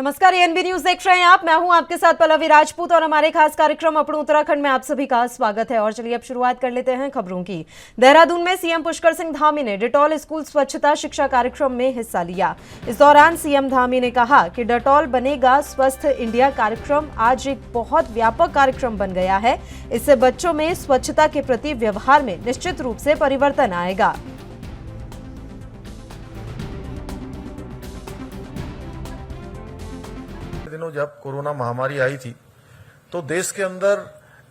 नमस्कार, ANB news देख रहे हैं आप। मैं हूं आपके साथ पल्लवी राजपूत और हमारे खास कार्यक्रम अपनों उत्तराखंड में आप सभी का स्वागत है। और चलिए अब शुरुआत कर लेते हैं खबरों की। देहरादून में सीएम पुष्कर सिंह धामी ने डेटॉल स्कूल स्वच्छता शिक्षा कार्यक्रम में हिस्सा लिया। इस दौरान सीएम धामी ने कहा कि डेटॉल बनेगा स्वस्थ इंडिया कार्यक्रम आज एक बहुत व्यापक कार्यक्रम बन गया है। इससे बच्चों में स्वच्छता के प्रति व्यवहार में निश्चित रूप से परिवर्तन आएगा। दिनों जब कोरोना महामारी आई थी तो देश के अंदर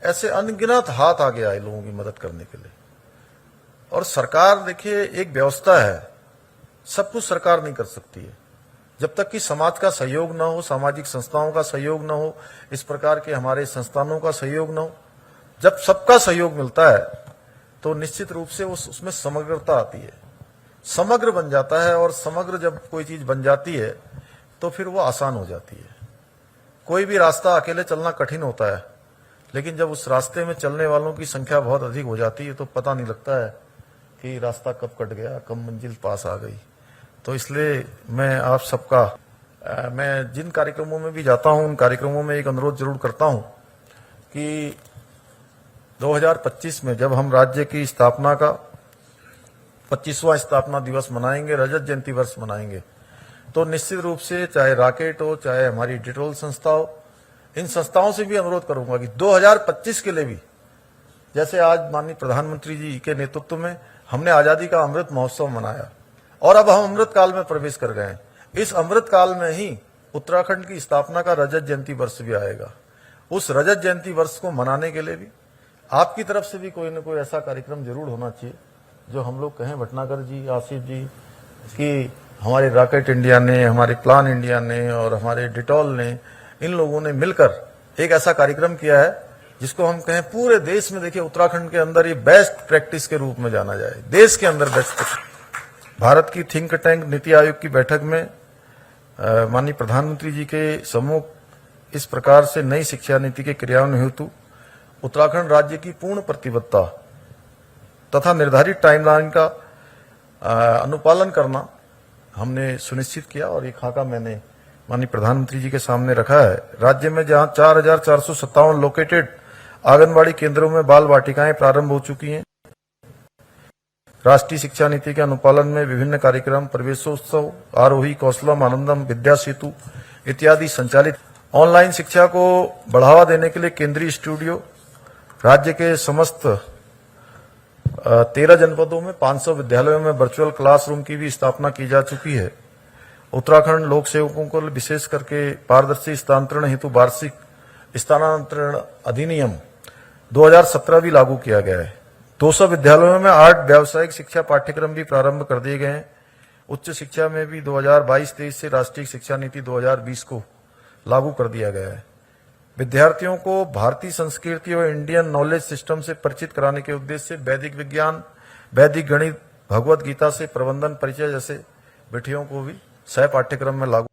ऐसे अनगिनत हाथ आगे आए लोगों की मदद करने के लिए। और सरकार देखिए एक व्यवस्था है, सब कुछ सरकार नहीं कर सकती है। जब तक कि समाज का सहयोग न हो, सामाजिक संस्थाओं का सहयोग न हो, इस प्रकार के हमारे संस्थानों का सहयोग न हो, जब सबका सहयोग मिलता है तो निश्चित रूप से उसमें समग्रता आती है, समग्र बन जाता है। और समग्र जब कोई चीज बन जाती है तो फिर वो आसान हो जाती है। कोई भी रास्ता अकेले चलना कठिन होता है, लेकिन जब उस रास्ते में चलने वालों की संख्या बहुत अधिक हो जाती है तो पता नहीं लगता है कि रास्ता कब कट गया, कब मंजिल पास आ गई। तो इसलिए मैं आप सबका मैं जिन कार्यक्रमों में भी जाता हूं उन कार्यक्रमों में एक अनुरोध जरूर करता हूं कि 2025 में जब हम राज्य की स्थापना का 25वां स्थापना दिवस मनाएंगे, रजत जयंती वर्ष मनाएंगे, तो निश्चित रूप से चाहे रॉकेट हो, चाहे हमारी डेटॉल संस्था हो, इन संस्थाओं से भी अनुरोध करूंगा कि 2025 के लिए भी, जैसे आज माननीय प्रधानमंत्री जी के नेतृत्व में हमने आजादी का अमृत महोत्सव मनाया और अब हम अमृत काल में प्रवेश कर गए हैं, इस अमृत काल में ही उत्तराखंड की स्थापना का रजत जयंती वर्ष भी आएगा। उस रजत जयंती वर्ष को मनाने के लिए भी आपकी तरफ से भी कोई न कोई ऐसा कार्यक्रम जरूर होना चाहिए जो हम लोग कहें, भटनागर जी, आसिफ जी, कि हमारे रॉकेट इंडिया ने, हमारे प्लान इंडिया ने और हमारे डेटॉल ने, इन लोगों ने मिलकर एक ऐसा कार्यक्रम किया है जिसको हम कहें पूरे देश में, देखिए उत्तराखंड के अंदर ये बेस्ट प्रैक्टिस के रूप में जाना जाए, देश के अंदर बेस्ट। भारत की थिंक टैंक नीति आयोग की बैठक में माननीय प्रधानमंत्री जी के सम्मुख इस प्रकार से नई शिक्षा नीति के क्रियान्वयन हेतु उत्तराखंड राज्य की पूर्ण प्रतिबद्धता तथा निर्धारित टाइमलाइन का अनुपालन करना हमने सुनिश्चित किया। और ये खाका मैंने माननीय प्रधानमंत्री जी के सामने रखा है। राज्य में जहां 4,457 लोकेटेड आंगनबाड़ी केंद्रों में बाल वाटिकाएं प्रारंभ हो चुकी हैं, राष्ट्रीय शिक्षा नीति के अनुपालन में विभिन्न कार्यक्रम, प्रवेशोत्सव, आरोही, कौशलम, आनंदम, विद्या सेतु इत्यादि संचालित। ऑनलाइन शिक्षा को बढ़ावा देने के लिए केंद्रीय स्टूडियो राज्य के समस्त 13 जनपदों में 500 विद्यालयों में वर्चुअल क्लासरूम की भी स्थापना की जा चुकी है। उत्तराखंड लोक सेवकों को विशेष करके पारदर्शी स्थानांतरण हेतु वार्षिक स्थानांतरण अधिनियम 2017 भी लागू किया गया है। 200 विद्यालयों में 8 व्यावसायिक शिक्षा पाठ्यक्रम भी प्रारंभ कर दिए गए हैं। उच्च शिक्षा में भी 2022-23 से राष्ट्रीय शिक्षा नीति 2020 को लागू कर दिया गया है। विद्यार्थियों को भारतीय संस्कृति और इंडियन नॉलेज सिस्टम से परिचित कराने के उद्देश्य से वैदिक विज्ञान, वैदिक गणित, भगवत गीता से प्रबंधन परिचय जैसे विषयों को भी सह पाठ्यक्रम में लागू।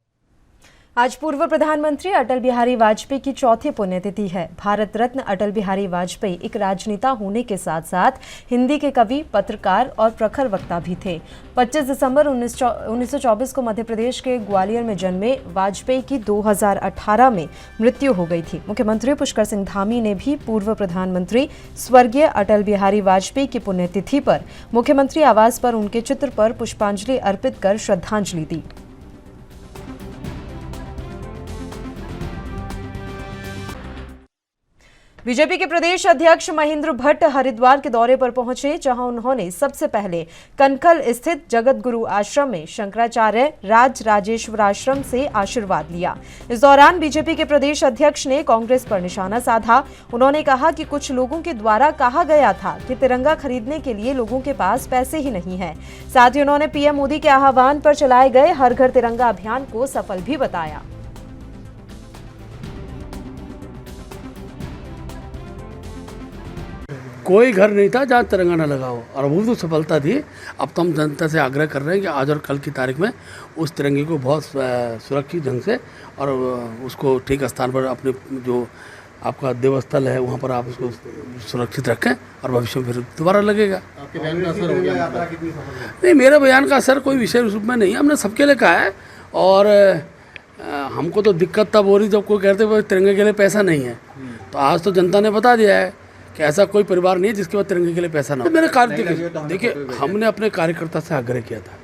आज पूर्व प्रधानमंत्री अटल बिहारी वाजपेयी की चौथी पुण्यतिथि है। भारत रत्न अटल बिहारी वाजपेयी एक राजनेता होने के साथ साथ हिंदी के कवि, पत्रकार और प्रखर वक्ता भी थे। 25 दिसंबर 1924 को मध्य प्रदेश के ग्वालियर में जन्मे वाजपेयी की 2018 में मृत्यु हो गई थी। मुख्यमंत्री पुष्कर सिंह धामी ने भी पूर्व प्रधानमंत्री स्वर्गीय अटल बिहारी वाजपेयी की पुण्यतिथि पर मुख्यमंत्री आवास पर उनके चित्र पर पुष्पांजलि अर्पित कर श्रद्धांजलि दी। बीजेपी के प्रदेश अध्यक्ष महेंद्र भट्ट हरिद्वार के दौरे पर पहुंचे, जहां उन्होंने सबसे पहले कनखल स्थित जगत गुरु आश्रम में शंकराचार्य राज राजेश्वर आश्रम से आशीर्वाद लिया। इस दौरान बीजेपी के प्रदेश अध्यक्ष ने कांग्रेस पर निशाना साधा। उन्होंने कहा कि कुछ लोगों के द्वारा कहा गया था कि तिरंगा खरीदने के लिए लोगों के पास पैसे ही नहीं है। साथ ही उन्होंने पीएम मोदी के आह्वान पर चलाए गए हर घर तिरंगा अभियान को सफल भी बताया। कोई घर नहीं था जहाँ तिरंगा न लगा हो, और वो तो सफलता थी। अब तो हम जनता से आग्रह कर रहे हैं कि आज और कल की तारीख में उस तिरंगे को बहुत सुरक्षित ढंग से और उसको ठीक स्थान पर अपने जो आपका देवस्थल है वहाँ पर आप उसको सुरक्षित रखें और भविष्य में फिर दोबारा लगेगा। आपके बयान का असर हो गया? नहीं, मेरे बयान का असर कोई विशेष रूप में नहीं है। हमने सबके लिए कहा है और हमको तो दिक्कत तब हो रही जब कोई कहते भाई तिरंगे के लिए पैसा नहीं है। तो आज तो जनता ने बता दिया है कि ऐसा कोई परिवार नहीं है जिसके पास तिरंगे के लिए पैसा ना हो। मेरे देखिए हमने अपने कार्यकर्ता से आग्रह किया था,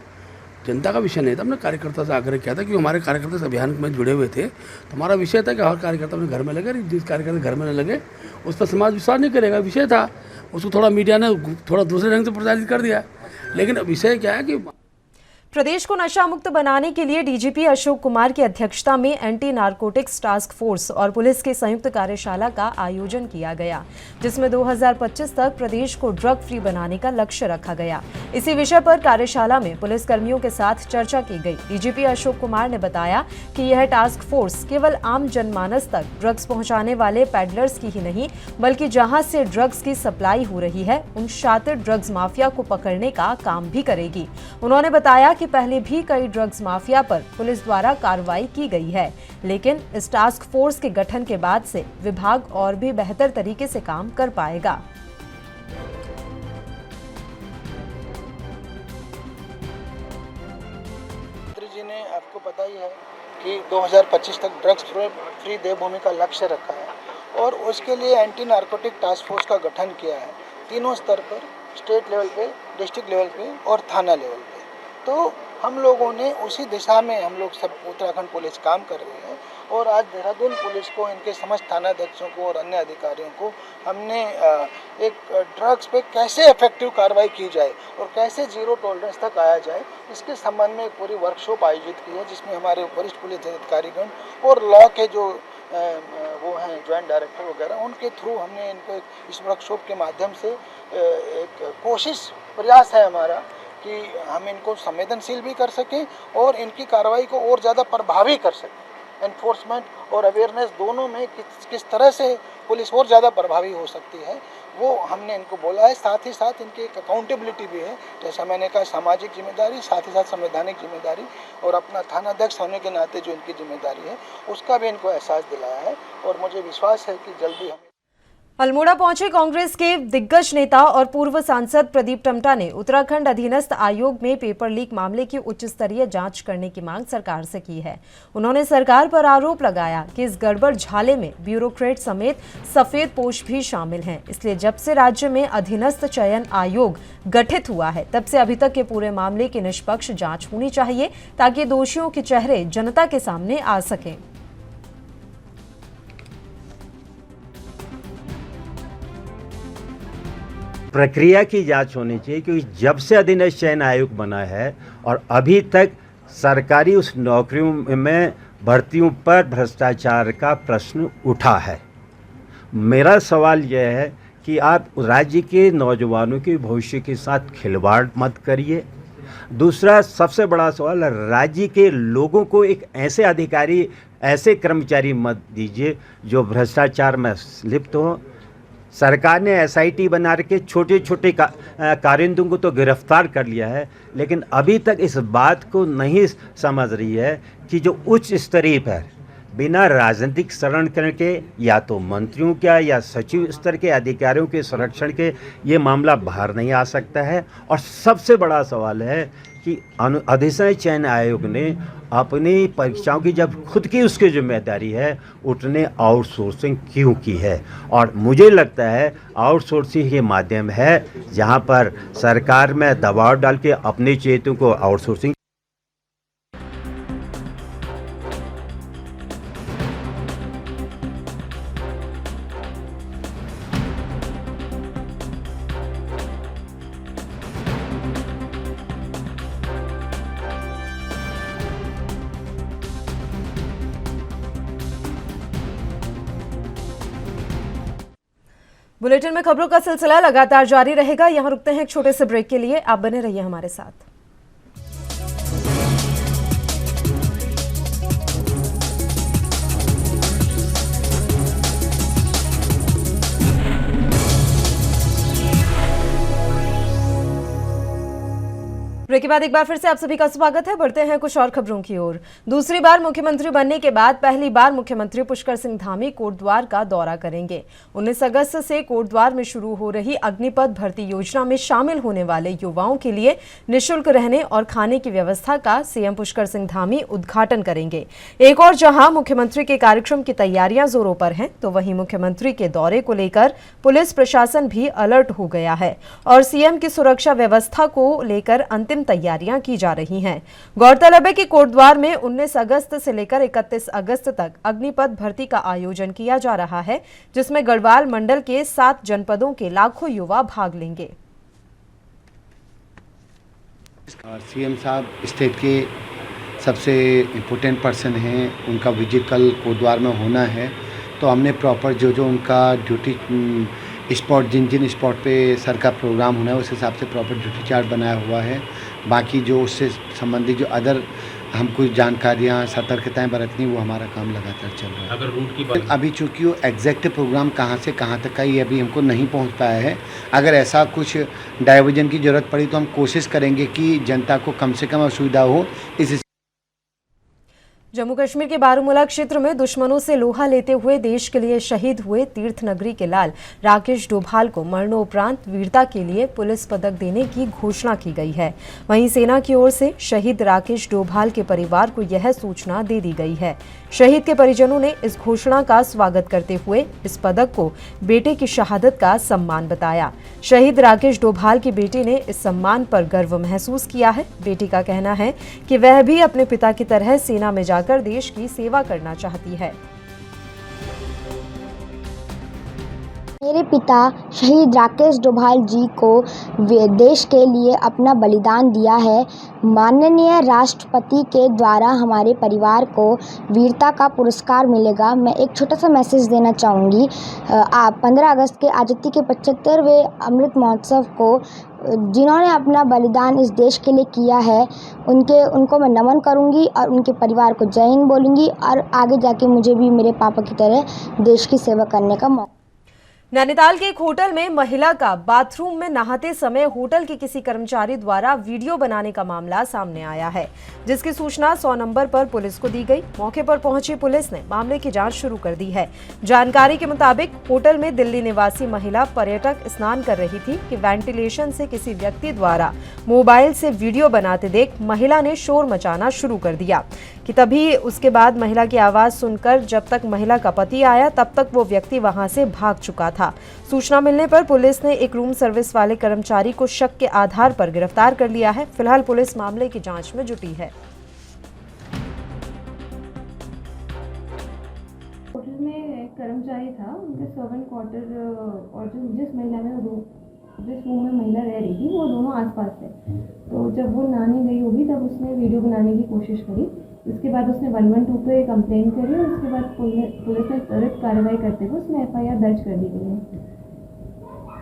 जनता का विषय नहीं था, हमने कार्यकर्ता से आग्रह किया था कि हमारे कार्यकर्ता इस अभियान में जुड़े हुए थे। तो हमारा विषय था कि हर कार्यकर्ता अपने घर में लगे, जिस कार्यकर्ता घर में न लगे उस पर समाज विश्वास नहीं करेगा, विषय था। उसको थोड़ा मीडिया ने थोड़ा दूसरे ढंग से प्रचारित कर दिया। लेकिन विषय क्या है कि प्रदेश को नशा मुक्त बनाने के लिए डीजीपी अशोक कुमार की अध्यक्षता में एंटी नारकोटिक्स टास्क फोर्स और पुलिस की संयुक्त कार्यशाला का आयोजन किया गया, जिसमें 2025 तक प्रदेश को ड्रग फ्री बनाने का लक्ष्य रखा गया। इसी विषय पर कार्यशाला में पुलिसकर्मियों के साथ चर्चा की गई। डीजीपी अशोक कुमार ने बताया कि यह टास्क फोर्स केवल आम जनमानस तक ड्रग्स पहुंचाने वाले पैडलर्स की ही नहीं, बल्कि जहां से ड्रग्स की सप्लाई हो रही है उन शातिर ड्रग्स माफिया को पकड़ने का काम भी करेगी। उन्होंने बताया कि पहले भी कई ड्रग्स माफिया पर पुलिस द्वारा कार्रवाई की गई है, लेकिन इस टास्क फोर्स के गठन के बाद से विभाग और भी बेहतर तरीके से काम कर पाएगा। मंत्री जी ने आपको पता ही है कि 2025 तक ड्रग्स फ्री देवभूमि का लक्ष्य रखा है और उसके लिए एंटी नारकोटिक टास्क फोर्स का गठन किया है, तीनों स्तर पर, स्टेट लेवल पे, डिस्ट्रिक्ट लेवल पे और थाना लेवल पे। तो हम लोगों ने उसी दिशा में हम लोग सब उत्तराखंड पुलिस काम कर रही है और आज देहरादून पुलिस को, इनके समस्त थानाध्यक्षों को और अन्य अधिकारियों को हमने एक ड्रग्स पे कैसे इफेक्टिव कार्रवाई की जाए और कैसे जीरो टॉलरेंस तक आया जाए, इसके संबंध में एक पूरी वर्कशॉप आयोजित की है, जिसमें हमारे वरिष्ठ पुलिस अधिकारीगण और लॉ के जो वो हैं ज्वाइंट डायरेक्टर वगैरह, उनके थ्रू हमने इनको इस वर्कशॉप के माध्यम से एक कोशिश प्रयास है हमारा कि हम इनको संवेदनशील भी कर सकें और इनकी कार्रवाई को और ज़्यादा प्रभावी कर सकें। एनफोर्समेंट और अवेयरनेस दोनों में किस तरह से पुलिस और ज़्यादा प्रभावी हो सकती है, वो हमने इनको बोला है। साथ ही साथ इनकी एक अकाउंटेबिलिटी भी है, जैसा मैंने कहा, सामाजिक जिम्मेदारी, साथ ही साथ संवैधानिक जिम्मेदारी और अपना थानाध्यक्ष होने के नाते जो इनकी जिम्मेदारी है उसका भी इनको एहसास दिलाया है और मुझे विश्वास है कि जल्दी हम। अल्मोड़ा पहुंचे कांग्रेस के दिग्गज नेता और पूर्व सांसद प्रदीप टम्टा ने उत्तराखंड अधीनस्थ आयोग में पेपर लीक मामले की उच्च स्तरीय जांच करने की मांग सरकार से की है। उन्होंने सरकार पर आरोप लगाया कि इस गड़बड़ झाले में ब्यूरोक्रेट समेत सफेद पोश भी शामिल हैं। इसलिए जब से राज्य में अधीनस्थ चयन आयोग गठित हुआ है, तब से अभी तक के पूरे मामले की निष्पक्ष जाँच होनी चाहिए, ताकि दोषियों के चेहरे जनता के सामने आ सकें। प्रक्रिया की जांच होनी चाहिए, क्योंकि जब से अधीनस्थ चयन आयोग बना है और अभी तक सरकारी उस नौकरियों में भर्तियों पर भ्रष्टाचार का प्रश्न उठा है। मेरा सवाल यह है कि आप राज्य के नौजवानों के भविष्य के साथ खिलवाड़ मत करिए। दूसरा सबसे बड़ा सवाल, राज्य के लोगों को एक ऐसे अधिकारी, ऐसे कर्मचारी मत दीजिए जो भ्रष्टाचार में लिप्त हो। सरकार ने एसआईटी बना के छोटे छोटे कारिंदों को तो गिरफ्तार कर लिया है, लेकिन अभी तक इस बात को नहीं समझ रही है कि जो उच्च स्तरीय पर बिना राजनीतिक शरण करके या तो मंत्रियों का या सचिव स्तर के अधिकारियों के संरक्षण के ये मामला बाहर नहीं आ सकता है। और सबसे बड़ा सवाल है कि अधीनस्थ चयन आयोग ने अपनी परीक्षाओं की जब खुद की उसकी जिम्मेदारी है, उसने आउटसोर्सिंग क्यों की है? और मुझे लगता है आउटसोर्सिंग के माध्यम है जहां पर सरकार में दबाव डाल के अपने चेतों को आउटसोर्सिंग। बुलेटिन में खबरों का सिलसिला लगातार जारी रहेगा। यहां रुकते हैं एक छोटे से ब्रेक के लिए, आप बने रहिए हमारे साथ। ब्रेक के बाद एक बार फिर से आप सभी का स्वागत है। बढ़ते हैं कुछ और खबरों की ओर। दूसरी बार मुख्यमंत्री बनने के बाद पहली बार मुख्यमंत्री पुष्कर सिंह धामी कोटद्वार का दौरा करेंगे। 19 अगस्त से कोटद्वार में शुरू हो रही अग्निपथ भर्ती योजना में शामिल होने वाले युवाओं के लिए निःशुल्क रहने और खाने की व्यवस्था का सीएम पुष्कर सिंह धामी उद्घाटन करेंगे। एक और जहां मुख्यमंत्री के कार्यक्रम की तैयारियां जोरों पर हैं, तो वहीं मुख्यमंत्री के दौरे को लेकर पुलिस प्रशासन भी अलर्ट हो गया है और सीएम की सुरक्षा व्यवस्था को लेकर अंतिम तैयारियां की जा रही हैं। गौरतलब है कि कोटद्वार में 19 अगस्त से लेकर 31 अगस्त तक अग्निपथ भर्ती का आयोजन किया जा रहा है, जिसमें गढ़वाल मंडल के 7 जनपदों के लाखों युवा भाग लेंगे। और सीएम साहब स्टेट के सबसे इम्पोर्टेंट पर्सन हैं, उनका विजिट कल कोटद्वार में होना है, तो हमने प्रॉपर जो उनका ड्यूटी स्पॉट जिन स्पॉट पे सर का प्रोग्राम होना है उस हिसाब से प्रॉपर ड्यूटी चार्ट बनाया हुआ है। बाकी जो उससे संबंधित जो अदर हमको जानकारियाँ सतर्कताएं बरतनी वो हमारा काम लगातार चल रहा है। अगर रूट की बात अभी चूँकि वो एग्जैक्ट प्रोग्राम कहाँ से कहाँ तक का ये अभी हमको नहीं पहुँच पाया है। अगर ऐसा कुछ डाइवर्जन की ज़रूरत पड़ी तो हम कोशिश करेंगे कि जनता को कम से कम असुविधा हो। इस जम्मू कश्मीर के बारामूला क्षेत्र में दुश्मनों से लोहा लेते हुए देश के लिए शहीद हुए तीर्थ नगरी के लाल राकेश डोभाल को मरणोपरांत वीरता के लिए पुलिस पदक देने की घोषणा की गई है। वहीं सेना की ओर से शहीद राकेश डोभाल के परिवार को यह सूचना दे दी गई है। शहीद के परिजनों ने इस घोषणा का स्वागत करते हुए इस पदक को बेटे की शहादत का सम्मान बताया। शहीद राकेश डोभाल की बेटी ने इस सम्मान पर गर्व महसूस किया है। बेटी का कहना है कि वह भी अपने पिता की तरह सेना में जाकर देश की सेवा करना चाहती है। मेरे पिता शहीद राकेश डोभाल जी को देश के लिए अपना बलिदान दिया है। माननीय राष्ट्रपति के द्वारा हमारे परिवार को वीरता का पुरस्कार मिलेगा। मैं एक छोटा सा मैसेज देना चाहूँगी। 15 अगस्त के आज़ादी के 75वें अमृत महोत्सव को जिन्होंने अपना बलिदान इस देश के लिए किया है उनको मैं नमन करूंगी और उनके परिवार को जय हिंद बोलूँगी और आगे जाके मुझे भी मेरे पापा की तरह देश की सेवा करने का मौका। नैनीताल के एक होटल में महिला का बाथरूम में नहाते समय होटल के किसी कर्मचारी द्वारा वीडियो बनाने का मामला सामने आया है, जिसकी सूचना 100 नंबर पर पुलिस को दी गई। मौके पर पहुंची पुलिस ने मामले की जांच शुरू कर दी है। जानकारी के मुताबिक होटल में दिल्ली निवासी महिला पर्यटक स्नान कर रही थी कि वेंटिलेशन से किसी व्यक्ति द्वारा मोबाइल से वीडियो बनाते देख महिला ने शोर मचाना शुरू कर दिया कि तभी उसके बाद महिला की आवाज सुनकर जब तक महिला का पति आया तब तक वो व्यक्ति वहां से भाग चुका था। सूचना मिलने पर पुलिस ने एक रूम सर्विस वाले कर्मचारी को शक के आधार पर गिरफ्तार कर लिया है। फिलहाल पुलिस मामले की जांच में जुटी है। होटल में एक कर्मचारी था, उनके सर्वेंट क्वार्टर और जिस रूम में महिला रह रही थी वो दोनों आसपास थे। तो जब वो नहाने गई होगी तब उसने वीडियो बनाने की कोशिश करी। इसके बाद उसने 112 पे कंप्लेंट करी और उसके बाद पुलिस ने त्वरित कार्रवाई करते हुए उसमें FIR दर्ज कर दी गई है।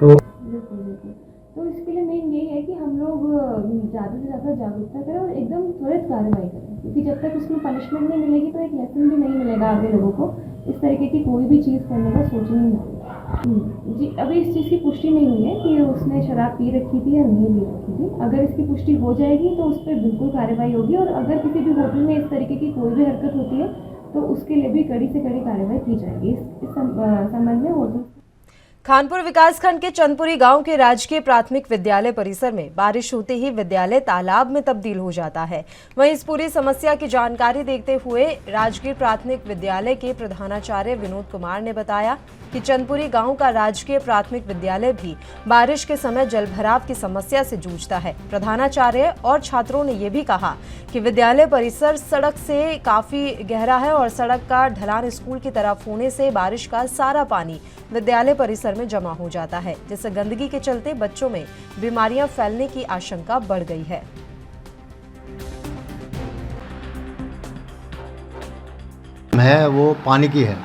बिल्कुल। तो इसके लिए मेन यही है कि हम लोग ज़्यादा से ज़्यादा जागरूकता करें और एकदम त्वरित कार्रवाई करें, क्योंकि जब तक उसमें पनिशमेंट नहीं मिलेगी तो एक लेसन भी नहीं मिलेगा आगे लोगों को इस तरीके की कोई भी चीज़ करने का सोचना ही नहीं। जी, अभी इस चीज़ की पुष्टि नहीं हुई है कि उसने शराब पी रखी थी या नहीं पी रखी थी। अगर इसकी पुष्टि हो जाएगी तो उस पर बिल्कुल कार्रवाई होगी और अगर किसी भी होटल में इस तरीके की कोई भी हरकत होती है तो उसके लिए भी कड़ी से कड़ी कार्रवाई की जाएगी। इस संबंध में होटल खानपुर विकासखंड के चंदपुरी गांव के राजकीय प्राथमिक विद्यालय परिसर में बारिश होते ही विद्यालय तालाब में तब्दील हो जाता है। वहीं इस पूरी समस्या की जानकारी देखते हुए राजकीय प्राथमिक विद्यालय के प्रधानाचार्य विनोद कुमार ने बताया कि चंदपुरी गांव का राजकीय प्राथमिक विद्यालय भी बारिश के समय जलभराव की समस्या से जूझता है। प्रधानाचार्य और छात्रों ने यह भी कहा कि विद्यालय परिसर सड़क से काफी गहरा है और सड़क का ढलान स्कूल की तरफ होने से बारिश का सारा पानी विद्यालय परिसर में जमा हो जाता है, जिससे गंदगी के चलते बच्चों में बीमारियां फैलने की आशंका बढ़ गई है। वो पानी की है।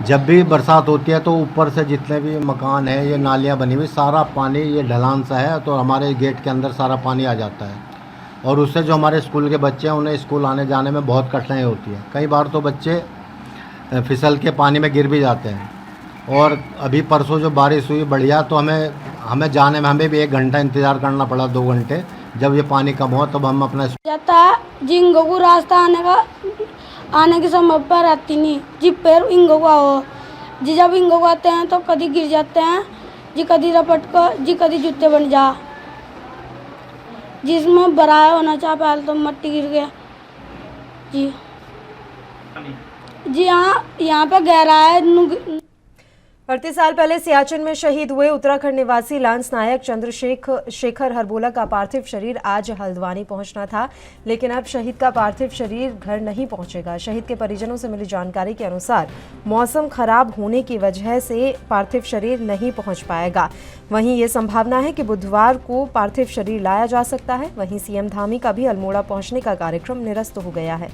जब भी बरसात होती है तो ऊपर से जितने भी मकान है, ये नालियाँ बनी हुई, सारा पानी ये ढलान सा है तो हमारे गेट के अंदर सारा पानी आ जाता है और उससे जो हमारे स्कूल के बच्चे हैं उन्हें स्कूल आने जाने में बहुत कठिनाई होती है। कई बार तो बच्चे फिसल के पानी में गिर भी जाते हैं। और अभी परसों जो बारिश हुई बढ़िया, तो हमें जाने में हमें भी 1 घंटा इंतज़ार करना पड़ा, 2 घंटे जब ये पानी कम हो तब हम अपना जाता है जी इंगो को रास्ता आने के समय पर आती नहीं जी पैर इंगो का हो जी जब इंगो को आते हैं तो कभी गिर जाते हैं जी कभी रपट को जी कभी जूते बन जा जिसमें बराया होना चाह पहले तो मट्टी गिर गया जी जी यहाँ पे गहरा है। 38 साल पहले सियाचिन में शहीद हुए उत्तराखंड निवासी लांस नायक चंद्रशेखर हरबोला का पार्थिव शरीर आज हल्द्वानी पहुंचना था, लेकिन अब शहीद का पार्थिव शरीर घर नहीं पहुंचेगा। शहीद के परिजनों से मिली जानकारी के अनुसार मौसम खराब होने की वजह से पार्थिव शरीर नहीं पहुंच पाएगा। वहीं ये संभावना है कि बुधवार को पार्थिव शरीर लाया जा सकता है। वहीं सीएम धामी का भी अल्मोड़ा पहुंचने का कार्यक्रम निरस्त हो गया है।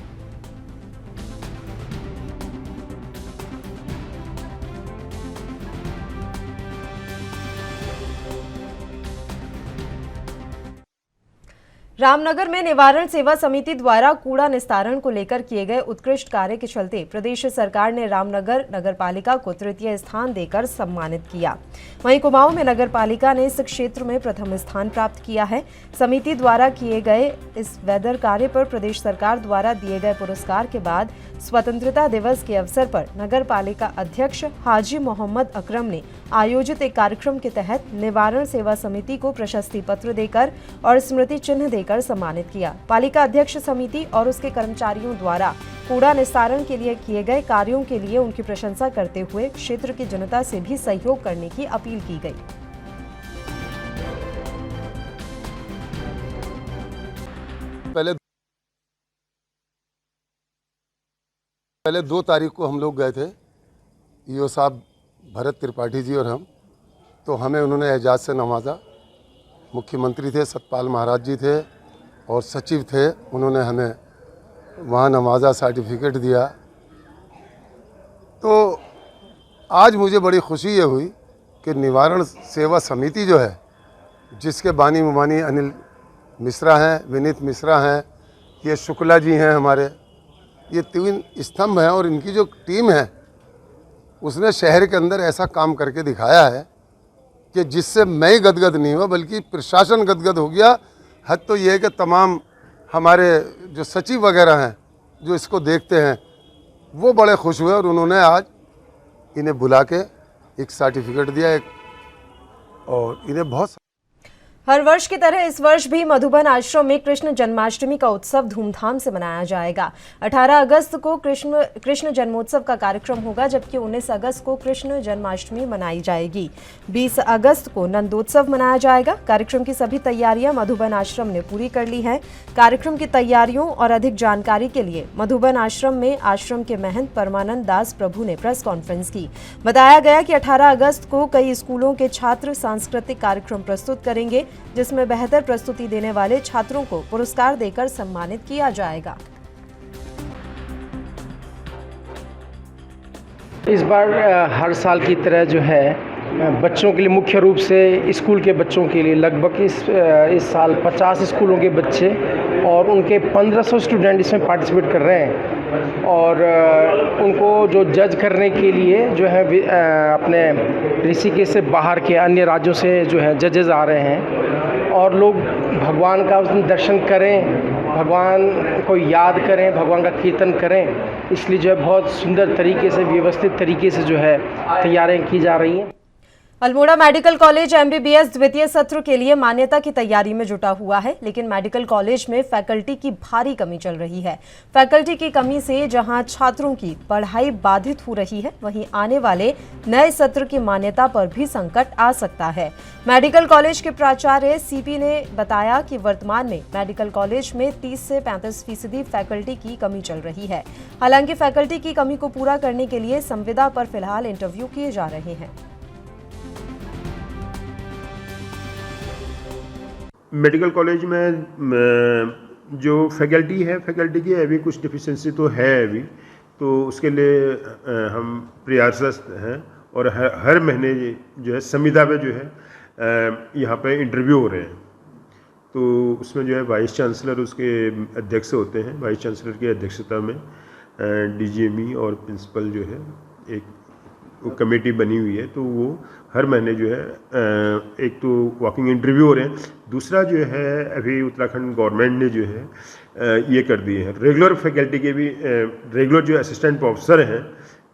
रामनगर में निवारण सेवा समिति द्वारा कूड़ा निस्तारण को लेकर किए गए उत्कृष्ट कार्य के चलते प्रदेश सरकार ने रामनगर नगरपालिका को तृतीय स्थान देकर सम्मानित किया। वहीं कुमाऊं में नगरपालिका ने इस क्षेत्र में प्रथम स्थान प्राप्त किया है। समिति द्वारा किए गए इस वेदर कार्य पर प्रदेश सरकार द्वारा दिए गए पुरस्कार के बाद स्वतंत्रता दिवस के अवसर पर नगरपालिका अध्यक्ष हाजी मोहम्मद अकरम ने आयोजित एक कार्यक्रम के तहत निवारण सेवा समिति को प्रशस्ति पत्र देकर और स्मृति चिन्ह देकर सम्मानित किया। पालिका अध्यक्ष समिति और उसके कर्मचारियों द्वारा कूड़ा निस्तारण के लिए किए गए कार्यों के लिए उनकी प्रशंसा करते हुए क्षेत्र की जनता से भी सहयोग करने की अपील की गई। पहले 2 तारीख को हम लोग गए थे, ईओ साहब भरत त्रिपाठी जी और हम, तो हमें उन्होंने एजाज़ से नवाजा। मुख्यमंत्री थे, सतपाल महाराज जी थे और सचिव थे, उन्होंने हमें वहाँ नवाजा, सर्टिफिकेट दिया। तो आज मुझे बड़ी खुशी ये हुई कि निवारण सेवा समिति जो है, जिसके बानी मुबानी अनिल मिश्रा हैं, विनीत मिश्रा हैं, ये शुक्ला जी हैं हमारे, ये 3 स्तंभ हैं और इनकी जो टीम है उसने शहर के अंदर ऐसा काम करके दिखाया है कि जिससे मैं ही गदगद नहीं हुआ बल्कि प्रशासन गदगद हो गया। हद तो ये है कि तमाम हमारे जो सचिव वगैरह हैं जो इसको देखते हैं वो बड़े खुश हुए और उन्होंने आज इन्हें बुला के एक सर्टिफिकेट दिया और इन्हें बहुत। हर वर्ष की तरह इस वर्ष भी मधुबन आश्रम में कृष्ण जन्माष्टमी का उत्सव धूमधाम से मनाया जाएगा। 18 अगस्त को कृष्ण जन्मोत्सव का कार्यक्रम होगा, जबकि 19 अगस्त को कृष्ण जन्माष्टमी मनाई जाएगी। 20 अगस्त को नंदोत्सव मनाया जाएगा। कार्यक्रम की सभी तैयारियां मधुबन आश्रम ने पूरी कर ली हैं। कार्यक्रम की तैयारियों और अधिक जानकारी के लिए मधुबन आश्रम में आश्रम के महंत परमानंद दास प्रभु ने प्रेस कॉन्फ्रेंस की। बताया गया कि 18 अगस्त को कई स्कूलों के छात्र सांस्कृतिक कार्यक्रम प्रस्तुत करेंगे, जिसमें बेहतर प्रस्तुति देने वाले छात्रों को पुरस्कार देकर सम्मानित किया जाएगा। इस बार हर साल की तरह जो है बच्चों के लिए, मुख्य रूप से स्कूल के बच्चों के लिए लगभग इस साल 50 स्कूलों के बच्चे और उनके 1500 स्टूडेंट इसमें पार्टिसिपेट कर रहे हैं और उनको जो जज करने के लिए जो है अपने ऋषिकेश से बाहर के अन्य राज्यों से जो है जजेस आ रहे हैं और लोग भगवान का उसमें दर्शन करें, भगवान को याद करें, भगवान का कीर्तन करें। इसलिए जो है बहुत सुंदर तरीके से, व्यवस्थित तरीके से जो है तैयारियां की जा रही हैं। अल्मोड़ा मेडिकल कॉलेज एमबीबीएस द्वितीय सत्र के लिए मान्यता की तैयारी में जुटा हुआ है, लेकिन मेडिकल कॉलेज में फैकल्टी की भारी कमी चल रही है। फैकल्टी की कमी से जहां छात्रों की पढ़ाई बाधित हो रही है, वहीं आने वाले नए सत्र की मान्यता पर भी संकट आ सकता है। मेडिकल कॉलेज के प्राचार्य सीपी ने बताया कि वर्तमान में मेडिकल कॉलेज में 30 से 35% फैकल्टी की कमी चल रही है। हालांकि फैकल्टी की कमी को पूरा करने के लिए संविदा पर फिलहाल इंटरव्यू किए जा रहे हैं। मेडिकल कॉलेज में जो फैकल्टी है, फैकल्टी की अभी कुछ डिफिशेंसी तो है अभी, तो उसके लिए हम प्रयासरत हैं और हर महीने जो है संविदा पे जो है यहाँ पे इंटरव्यू हो रहे हैं। तो उसमें जो है वाइस चांसलर उसके अध्यक्ष होते हैं। वाइस चांसलर की अध्यक्षता में डीजीएमई और प्रिंसिपल जो है एक कमेटी बनी हुई है, तो वो हर महीने जो है एक तो वॉकिंग इंटरव्यू हो रहे हैं, दूसरा जो है अभी उत्तराखंड गवर्नमेंट ने जो है ये कर दिए हैं रेगुलर फैकल्टी के भी रेगुलर जो असिस्टेंट प्रोफेसर हैं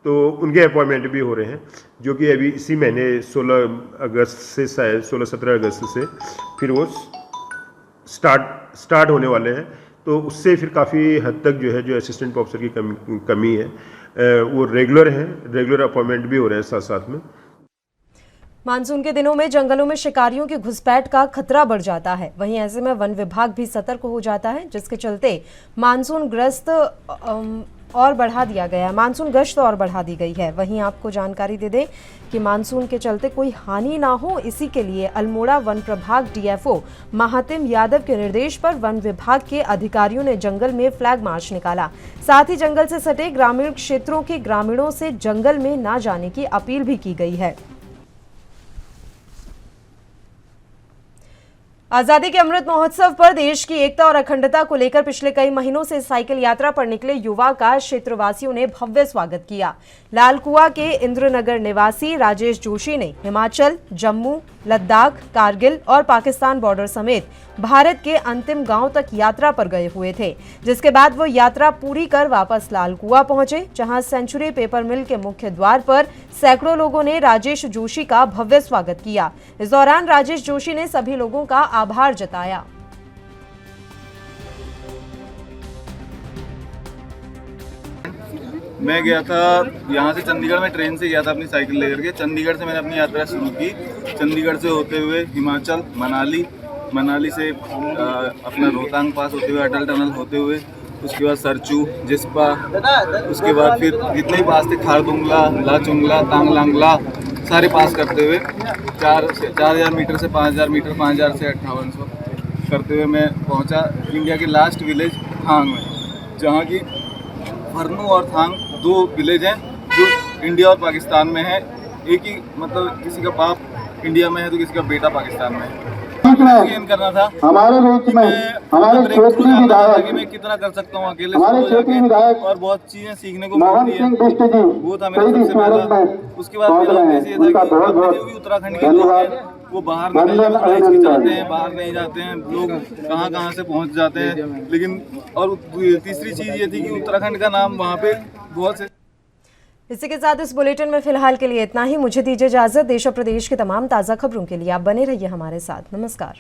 तो उनके अपॉइंटमेंट भी हो रहे हैं, जो कि अभी इसी महीने 16 अगस्त से शायद 16-17 अगस्त से फिर वो स्टार्ट होने वाले हैं। तो उससे फिर काफ़ी हद तक जो है जो असिस्टेंट प्रोफेसर की कमी है वो रेगुलर अपॉइंटमेंट भी हो रहे हैं साथ साथ में। मानसून के दिनों में जंगलों में शिकारियों की घुसपैठ का खतरा बढ़ जाता है। वहीं ऐसे में वन विभाग भी सतर्क हो जाता है, जिसके चलते मानसून गश्त और बढ़ा दी गई है। वहीं आपको जानकारी दे दें कि मानसून के चलते कोई हानि ना हो, इसी के लिए अल्मोड़ा वन प्रभाग डीएफओ महातिम यादव के निर्देश पर वन विभाग के अधिकारियों ने जंगल में फ्लैग मार्च निकाला। साथ ही जंगल से सटे ग्रामीण क्षेत्रों के ग्रामीणों से जंगल में न जाने की अपील भी की गई है। आजादी के अमृत महोत्सव पर देश की एकता और अखंडता को लेकर पिछले कई महीनों से साइकिल यात्रा पर निकले युवा का क्षेत्रवासियों ने भव्य स्वागत किया। लालकुआ के इंद्रनगर निवासी राजेश जोशी ने हिमाचल, जम्मू, लद्दाख, कारगिल और पाकिस्तान बॉर्डर समेत भारत के अंतिम गांव तक यात्रा पर गए हुए थे, जिसके बाद वो यात्रा पूरी कर वापस लालकुआ पहुंचे, जहां सेंचुरी पेपर मिल के मुख्य द्वार पर सैकड़ों लोगों ने राजेश जोशी का भव्य स्वागत किया। इस दौरान राजेश जोशी ने सभी लोगों का आभार जताया। मैं गया था यहाँ से चंडीगढ़ में ट्रेन से गया था अपनी साइकिल लेकर के। चंडीगढ़ से मैंने अपनी यात्रा शुरू की। चंडीगढ़ से होते हुए हिमाचल, मनाली से अपना रोहतांग पास होते हुए, अटल टनल होते हुए, उसके बाद सरचू, जिस्पा, उसके बाद फिर जितने ही पास थे खारदुंगला, लाचुंगला, तांगलांगला, सारे पास करते हुए 4000 मीटर से 5000 मीटर, 5000 से 5800 करते हुए मैं पहुँचा इंडिया के लास्ट विलेज थांग में, जहाँ की फरनू और थांग दो विलेज हैं जो इंडिया और पाकिस्तान में है। एक ही मतलब किसी का बाप इंडिया में है तो किसी का बेटा पाकिस्तान में है। करना था हमारे बीच में हमारे क्षेत्रीय विधायक कि मैं कितना कर सकता हूँ अकेले और बहुत चीजें सीखने को मिलती है। वो था मेरा सबसे पहला। उसके बाद मेरा उद्देश्य ये था कि जो भी उत्तराखंड के लोग हैं वो बाहर जाते हैं, बाहर नहीं जाते हैं, लोग कहाँ से पहुँच जाते हैं। लेकिन और तीसरी चीज ये थी कि उत्तराखंड का नाम वहाँ पे बहुत से। इसी के साथ इस बुलेटिन में फिलहाल के लिए इतना ही। मुझे दीजिए इजाजत। देश और प्रदेश के तमाम ताज़ा खबरों के लिए आप बने रहिए हमारे साथ। नमस्कार।